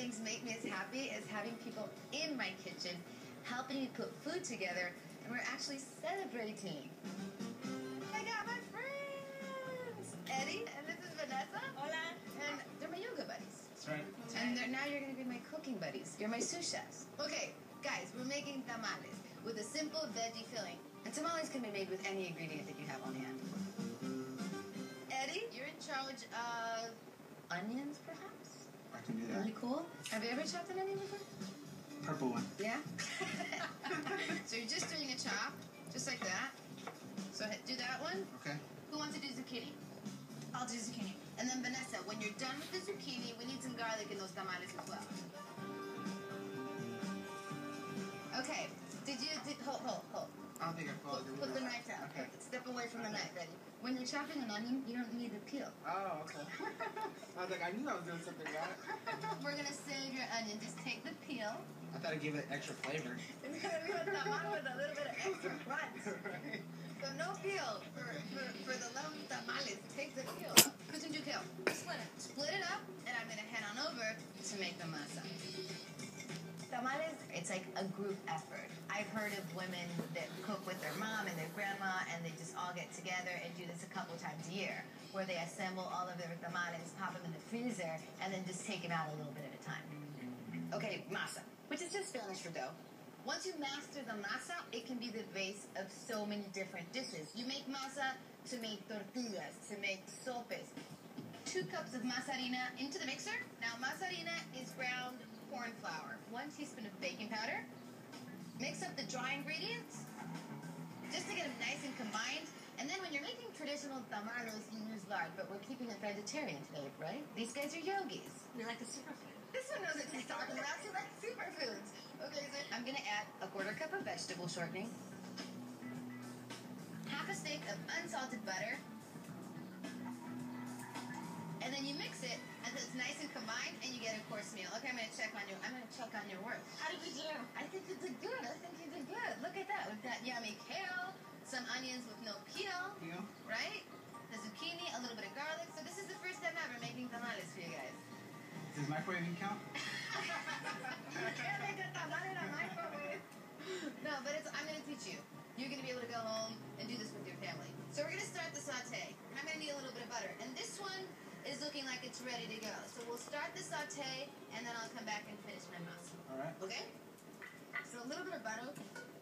things make me as happy as having people in my kitchen helping me put food together, and we're actually celebrating. I got my friends! Eddie, and this is Vanessa. Hola. And they're my yoga buddies. That's right. And now you're going to be my cooking buddies. You're my sous chefs. Okay, guys, we're making tamales with a simple veggie filling. And tamales can be made with any ingredient that you have on hand. Eddie, you're in charge of onions, perhaps? I can do that. Really cool. Have you ever chopped an onion before? Purple one. Yeah? So you're just doing a chop, just like that. So do that one. Okay. Who wants to do zucchini? I'll do zucchini. And then Vanessa, when you're done with the zucchini, we need some garlic in those tamales as well. Okay. Hold. I don't think I followed it. Put the knife down. Okay. Step away from the knife, Eddie. When you're chopping an onion, you don't need the peel. Oh, okay. I was like, I knew I was doing something right. We're going to save your onion. Just take the peel. I thought I'd give it extra flavor. It's going to be a tamal with a little bit of extra crunch. Right. So no peel for the love of tamales. Take the peel. Who's going to do peel? Split it up, and I'm going to head on over to make the masa. Tamales, it's like a group effort. I've heard of women that cook with their mom and their grandma, and they just all get together and do this a couple times a year, where they assemble all of their tamales, pop them in the freezer, and then just take them out a little bit at a time. Okay, masa, which is just Spanish for dough. Once you master the masa, it can be the base of so many different dishes. You make masa to make tortillas, to make sopes. 2 cups of masa harina into the mixer. Now, masa harina is ground corn flour. 1 teaspoon of baking powder. Mix up the dry ingredients just to get them nice and combined. And then when you're making traditional tamales, you use lard, but we're keeping it vegetarian today, right? These guys are yogis. We like the superfood. This one knows what he's talking about. She likes superfoods. Okay, so I'm going to add a 1/4 cup of vegetable shortening, 1/2 stick of unsalted butter, and then you mix it until it's nice and combined, and you get a course meal. Okay, I'm going to check on your work. How did we do? I think you did good. Look at that. We've got yummy kale, some onions with no peel, right? The zucchini, a little bit of garlic. So this is the first time ever making tamales for you guys. Does microwaving count? Yeah, make a tamal in a microwave. No, but I'm going to teach you. You're going to be able to go home and do this with your family. So we're going to start the saute. I'm going to need a little bit of butter. And this one is looking like it's ready to go. So we'll start the saute, and then I'll come back and finish my masa. All right. Okay? So a little bit of butter,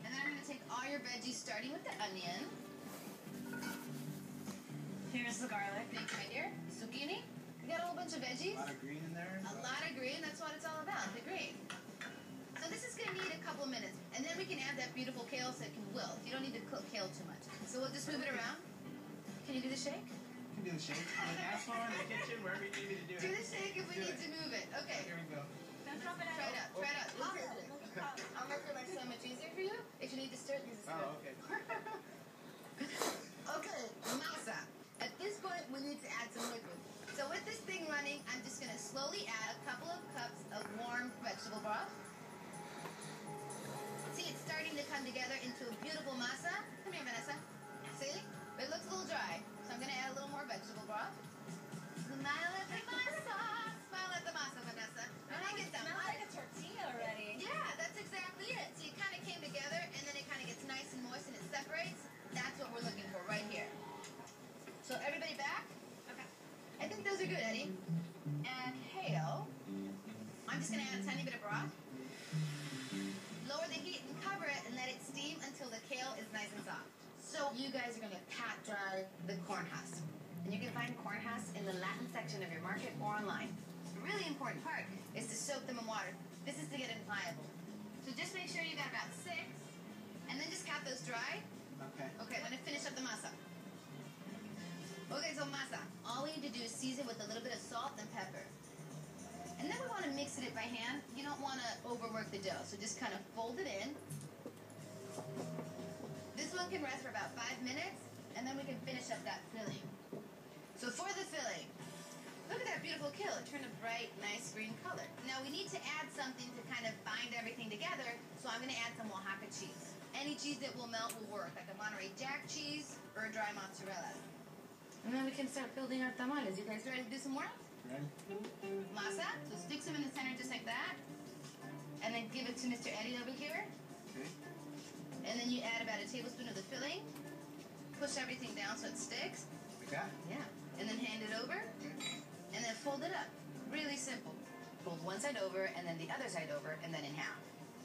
and then I'm going to take all your veggies, starting with the onion. Here's the garlic. Big right here. Zucchini. We got a whole bunch of veggies. A lot of green in there. A lot of green. That's what it's all about, the green. So this is going to need a couple of minutes, and then we can add that beautiful kale so it can wilt. You don't need to cook kale too much. So we'll just move it around. Can you do the shake? You can do the shake. On the dance floor, in the kitchen, wherever you need me to do it. Do the shake if we need to move it. Okay. Here we go. Don't drop it out. Try it out. I'll make your life so much easier for you. If you need to stir, use a spoon. Oh, okay. Okay, masa. At this point, we need to add some liquid. So with this thing running, I'm just going to slowly add a couple of cups of warm vegetable broth. See, it's starting to come together into a beautiful masa. Come here, Vanessa. See? But it looks a little dry, so I'm going to add a little more vegetable broth. Smile at the masa. Smile at the masa, Vanessa. And I get that. Smells like a tortilla already. Yeah, that's exactly it. See, it kind of came together, and then it kind of gets nice and moist, and it separates. That's what we're looking for right here. So everybody back? Okay. I think those are good, Eddie. And kale. I'm just going to add a tiny bit of broth. Lower the heat and cover it and let it steam until the kale is nice and soft. So you guys are going to pat dry the corn husk. And you can find corn husks in the Latin section of your market or online. The really important part is to soak them in water. This is to get them pliable. So just make sure you got about 6, and then just cap those dry. Okay. Okay, I'm going to finish up the masa. Okay, so masa. All we need to do is season with a little bit of salt and pepper. And then we want to mix it by hand. You don't want to overwork the dough, so just kind of fold it in. This one can rest for about 5 minutes, and then we can finish up that filling. So for the filling, look at that beautiful kale. It turned a bright, nice green color. Now we need to add something to kind of bind everything together, so I'm going to add some Oaxaca cheese. Any cheese that will melt will work, like a Monterey Jack cheese or a dry mozzarella. And then we can start building our tamales. You guys ready to do some more? Ready? Masa, so sticks them in the center just like that. And then give it to Mr. Eddie over here. Okay. And then you add about a tablespoon of the filling. Push everything down so it sticks. Like that? Yeah. And then hand it over. Okay. And then fold it up. Really simple. Fold one side over and then the other side over and then in half.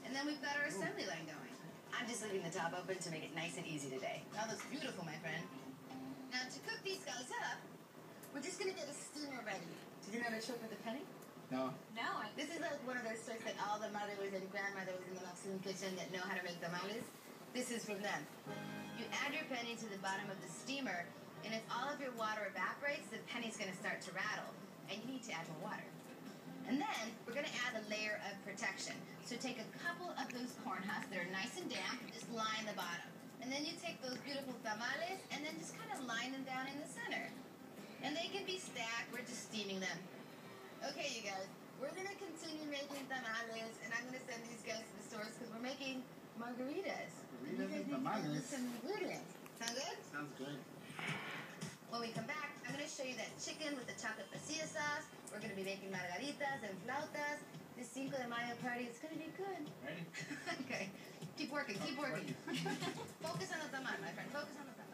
And then we've got our assembly line going. I'm just leaving the top open to make it nice and easy today. That looks beautiful, my friend. Now to cook these guys up, we're just gonna get a steamer ready. Did you know the trick with the penny? No. No, This is like one of those tricks that all the mothers and grandmothers in the Mexican kitchen that know how to make tamales. This is from them. You add your penny to the bottom of the steamer, and if all of your water evaporates, the penny's gonna start to rattle, and you need to add more water. And then we're gonna add a layer of protection. So take a couple of those corn husks that are nice and damp, just line the bottom. And then you take those beautiful tamales and then just kind of line them down in the center. And they can be stacked, we're just steaming them. Okay, you guys, we're gonna continue making tamales, and I'm gonna send these guys to the stores because we're making margaritas. Margaritas You guys and need to come tamales. with some ingredients. Sound good? Sounds good. When we come back, I'm going to show you that chicken with the chocolate pasilla sauce. We're going to be making margaritas and flautas. This Cinco de Mayo party is going to be good. Ready? Okay. Keep working, keep working. Focus on the tamal, my friend. Focus on the tamal.